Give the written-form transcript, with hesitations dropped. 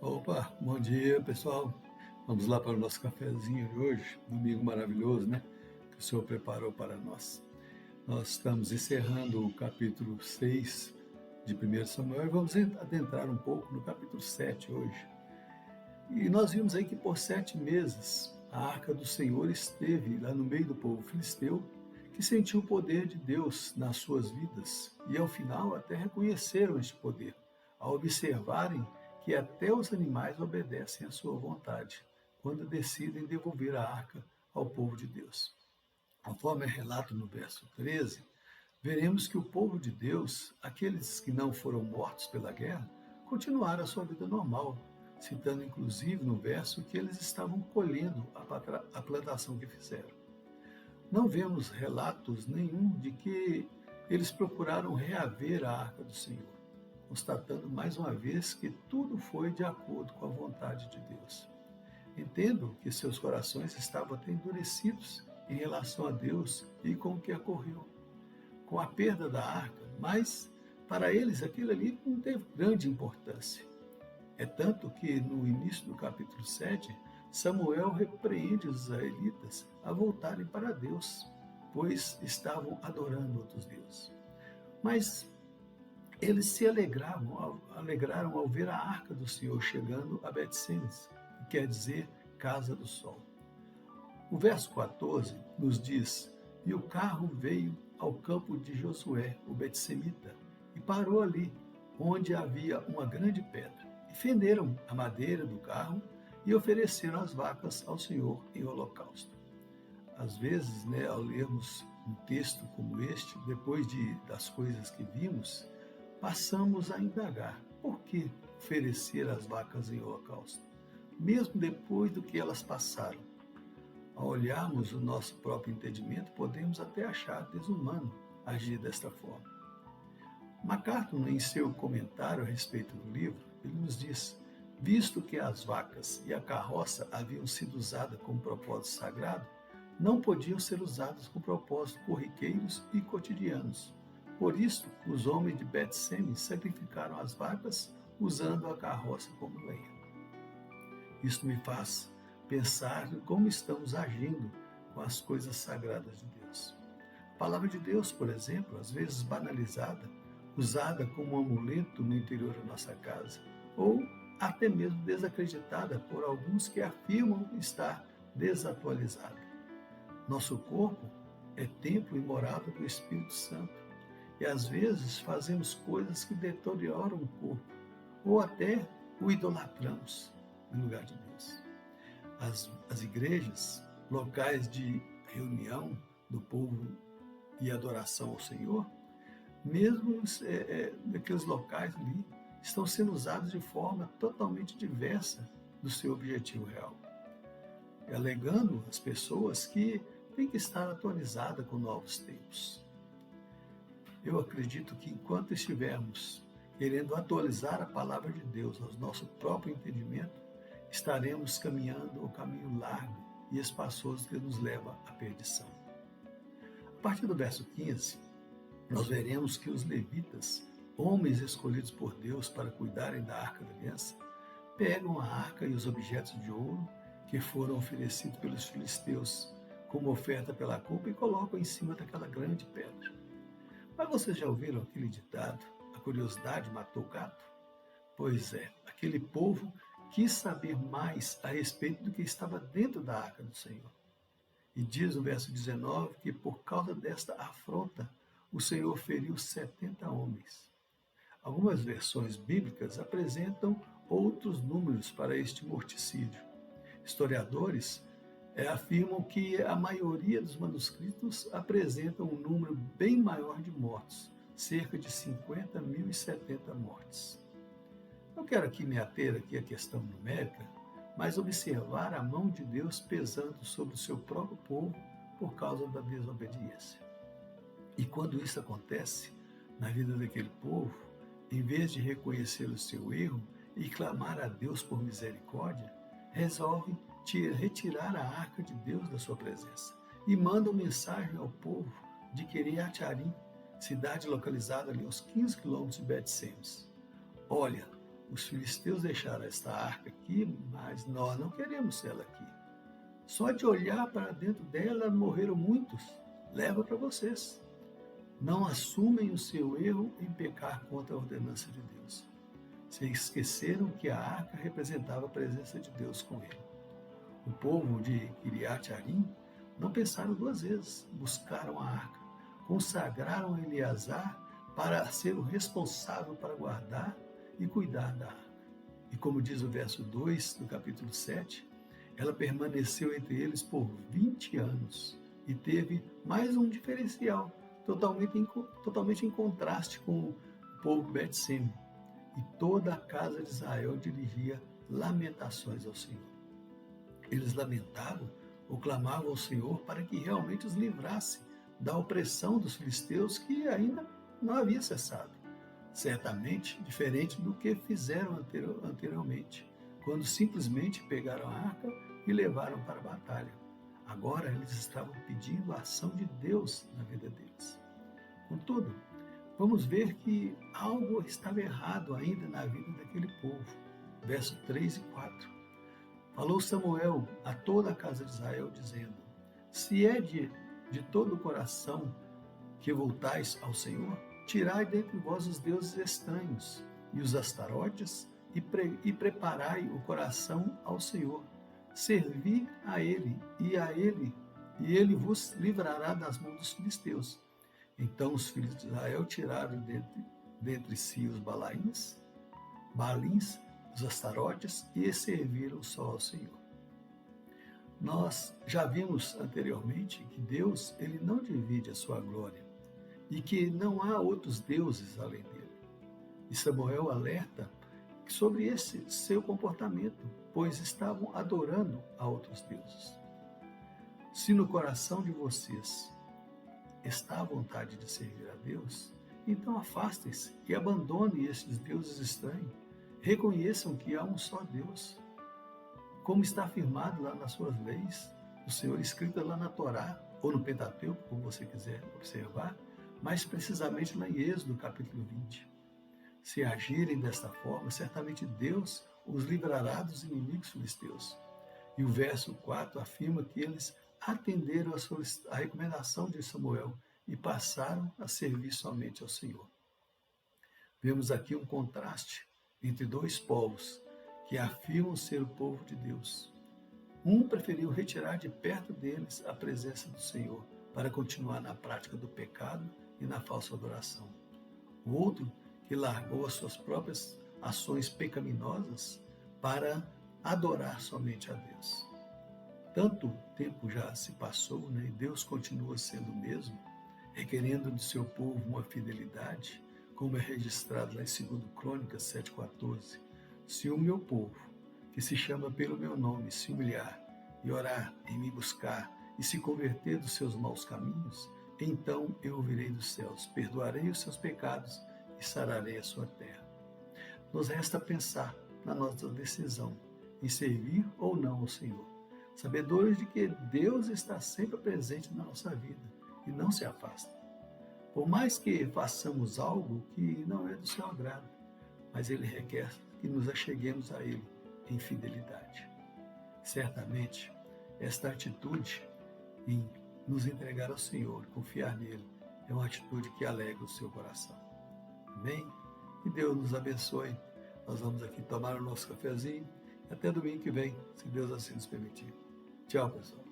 Opa, bom dia pessoal. Vamos lá para o nosso cafezinho de hoje, domingo maravilhoso, né? Que o Senhor preparou para nós. Nós estamos encerrando o capítulo 6 de 1 Samuel e vamos adentrar um pouco no capítulo 7 hoje. E nós vimos aí que por 7 meses a arca do Senhor esteve lá no meio do povo filisteu, que sentiu o poder de Deus nas suas vidas e ao final até reconheceram este poder, ao observarem que até os animais obedecem à sua vontade, quando decidem devolver a arca ao povo de Deus. Conforme é relato no verso 13, veremos que o povo de Deus, aqueles que não foram mortos pela guerra, continuaram a sua vida normal, citando inclusive no verso que eles estavam colhendo a plantação que fizeram. Não vemos relatos nenhum de que eles procuraram reaver a arca do Senhor, constatando mais uma vez que tudo foi de acordo com a vontade de Deus. Entendo que seus corações estavam até endurecidos em relação a Deus e com o que ocorreu, com a perda da arca, mas para eles aquilo ali não teve grande importância. É tanto que no início do capítulo 7, Samuel repreende os israelitas a voltarem para Deus, pois estavam adorando outros deuses. Mas eles se alegraram ao ver a arca do Senhor chegando a Bet-Semes, que quer dizer casa do sol. O verso 14 nos diz: E o carro veio ao campo de Josué, o betsemita, e parou ali, onde havia uma grande pedra. E fenderam a madeira do carro e ofereceram as vacas ao Senhor em holocausto. Às vezes, ao lermos um texto como este, depois das coisas que vimos, passamos a indagar por que oferecer as vacas em holocausto, mesmo depois do que elas passaram. Ao olharmos o nosso próprio entendimento, podemos até achar desumano agir desta forma. MacArthur, em seu comentário a respeito do livro, ele nos diz: visto que as vacas e a carroça haviam sido usadas com propósito sagrado, não podiam ser usadas com propósitos corriqueiros e cotidianos. Por isso, os homens de Bet-Semes sacrificaram as vacas usando a carroça como lenha. Isso me faz pensar como estamos agindo com as coisas sagradas de Deus. A palavra de Deus, por exemplo, às vezes banalizada, usada como um amuleto no interior da nossa casa, ou até mesmo desacreditada por alguns que afirmam estar desatualizada. Nosso corpo é templo e morada do Espírito Santo, e às vezes fazemos coisas que deterioram o corpo, ou até o idolatramos em lugar de Deus. As igrejas, locais de reunião do povo e adoração ao Senhor, mesmo naqueles locais ali, estão sendo usados de forma totalmente diversa do seu objetivo real, alegando às pessoas que têm que estar atualizada com novos tempos. Eu acredito que enquanto estivermos querendo atualizar a palavra de Deus ao nosso próprio entendimento, estaremos caminhando o caminho largo e espaçoso que nos leva à perdição. A partir do verso 15, nós veremos que os levitas, homens escolhidos por Deus para cuidarem da arca da aliança, pegam a arca e os objetos de ouro que foram oferecidos pelos filisteus como oferta pela culpa e colocam em cima daquela grande pedra. Mas vocês já ouviram aquele ditado: a curiosidade matou o gato? Pois é, aquele povo quis saber mais a respeito do que estava dentro da arca do Senhor. E diz no verso 19 que por causa desta afronta, o Senhor feriu 70 homens. Algumas versões bíblicas apresentam outros números para este morticídio. Historiadores afirmam que a maioria dos manuscritos apresentam um número bem maior de mortos, cerca de 50.070 mortes. Não quero aqui me ater à questão numérica, mas observar a mão de Deus pesando sobre o seu próprio povo por causa da desobediência. E quando isso acontece na vida daquele povo, em vez de reconhecer o seu erro e clamar a Deus por misericórdia, resolve retirar a arca de Deus da sua presença e mandam mensagem ao povo de Quiriat-Arim, cidade localizada ali aos 15 quilômetros de Bet-Semes. Olha, os filisteus deixaram esta arca aqui, mas nós não queremos ela aqui. Só de olhar para dentro dela morreram muitos. Leva para vocês. Não assumem o seu erro em pecar contra a ordenança de Deus. Se esqueceram que a arca representava a presença de Deus com ele. O povo de Kiriat Arim não pensaram duas vezes, buscaram a arca, consagraram Eleazar para ser o responsável para guardar e cuidar da arca. E como diz o verso 2 do capítulo 7, ela permaneceu entre eles por 20 anos e teve mais um diferencial, totalmente em contraste com o povo Bet-Sem. E toda a casa de Israel dirigia lamentações ao Senhor. Eles lamentavam ou clamavam ao Senhor para que realmente os livrasse da opressão dos filisteus que ainda não havia cessado. Certamente diferente do que fizeram anteriormente, quando simplesmente pegaram a arca e levaram para a batalha. Agora eles estavam pedindo a ação de Deus na vida deles. Contudo, vamos ver que algo estava errado ainda na vida daquele povo. Verso 3 e 4. Falou Samuel a toda a casa de Israel, dizendo: se é de todo o coração que voltais ao Senhor, tirai dentre vós os deuses estranhos e os astarotes e preparai o coração ao Senhor. Servi a ele, e ele vos livrará das mãos dos filisteus. Então os filhos de Israel tiraram dentre si os balins, os astarotes, e serviram só ao Senhor. Nós já vimos anteriormente que Deus ele não divide a sua glória e que não há outros deuses além dele. E Samuel alerta sobre esse seu comportamento, pois estavam adorando a outros deuses. Se no coração de vocês está a vontade de servir a Deus, então afastem-se e abandonem esses deuses estranhos. Reconheçam que há um só Deus, como está afirmado lá nas suas leis, o Senhor escrito lá na Torá, ou no Pentateuco, como você quiser observar, mais precisamente lá em Êxodo, capítulo 20. Se agirem desta forma, certamente Deus os livrará dos inimigos filisteus. E o verso 4 afirma que eles atenderam a recomendação de Samuel e passaram a servir somente ao Senhor. Vemos aqui um contraste entre dois povos que afirmam ser o povo de Deus. Um preferiu retirar de perto deles a presença do Senhor para continuar na prática do pecado e na falsa adoração. O outro que largou as suas próprias ações pecaminosas para adorar somente a Deus. Tanto tempo já se passou, né, e Deus continua sendo o mesmo, requerendo do seu povo uma fidelidade, como é registrado lá em 2 Crônicas 7,14. Se o meu povo, que se chama pelo meu nome, se humilhar e orar e me buscar e se converter dos seus maus caminhos, então eu ouvirei dos céus, perdoarei os seus pecados e sararei a sua terra. Nos resta pensar na nossa decisão em servir ou não ao Senhor, sabedores de que Deus está sempre presente na nossa vida e não se afasta. Por mais que façamos algo que não é do seu agrado, mas Ele requer que nos acheguemos a Ele em fidelidade. Certamente, esta atitude em nos entregar ao Senhor, confiar nele, é uma atitude que alegra o seu coração. Amém? Que Deus nos abençoe. Nós vamos aqui tomar o nosso cafezinho. Até domingo que vem, se Deus assim nos permitir. Tchau, pessoal.